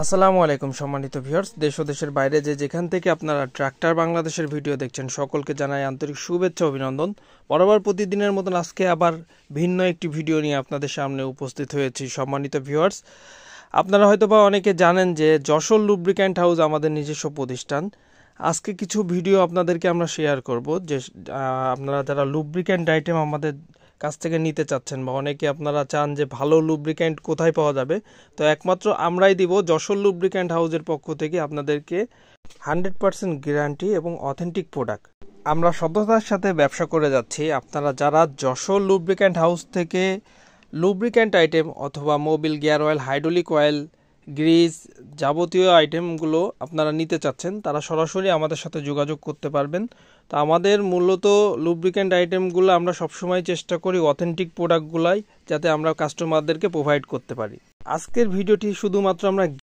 আসসালামু আলাইকুম সম্মানিত ভিউয়ার্স, দেশ ও দেশের বাইরে যেখান থেকে আপনারা ট্রাক্টর বাংলাদেশের ভিডিও দেখছেন সকলকে জানাই আন্তরিক শুভেচ্ছা অভিনন্দন। বরাবর প্রতিদিনের মতন আজকে আবার ভিন্ন একটি ভিডিও নিয়ে আপনাদের সামনে উপস্থিত হয়েছি। সম্মানিত ভিউয়ার্স, আপনারা হয়তোবা অনেকে জানেন যে যশোর লুব্রিক্যান্ট হাউস আমাদের নিজস্ব প্রতিষ্ঠান। আজকে কিছু ভিডিও আপনাদেরকে আমরা শেয়ার করব যে আপনারা যারা লুব্রিক্যান্ট আইটেম আমাদের কাছ থেকে নিতে চাচ্ছেন বা অনেকে আপনারা চান যে ভালো লুব্রিক্যান্ট কোথায় পাওয়া যাবে, তো একমাত্র আমরাই দিব যশোর লুব্রিক্যান্ট হাউসের পক্ষ থেকে আপনাদেরকে 100% গ্যারান্টি এবং অথেন্টিক প্রোডাক্ট। আমরা সততার সাথে ব্যবসা করে যাচ্ছি। আপনারা যারা যশোর লুব্রিক্যান্ট হাউস থেকে লুব্রিক্যান্ট আইটেম অথবা mobil gear oil, hydraulic oil, grease যাবতীয় আইটেমগুলো আপনারা নিতে চাচ্ছেন, তারা সরাসরি আমাদের সাথে যোগাযোগ করতে পারবেন। তো আমাদের মূলত লুব্রিক্যান্ট আইটেমগুলো আমরা সবসময় চেষ্টা করি অথেন্টিক প্রোডাক্টগুলাই যাতে আমরা কাস্টমারদেরকে প্রোভাইড করতে পারি। আজকের ভিডিওটি শুধুমাত্র আমরা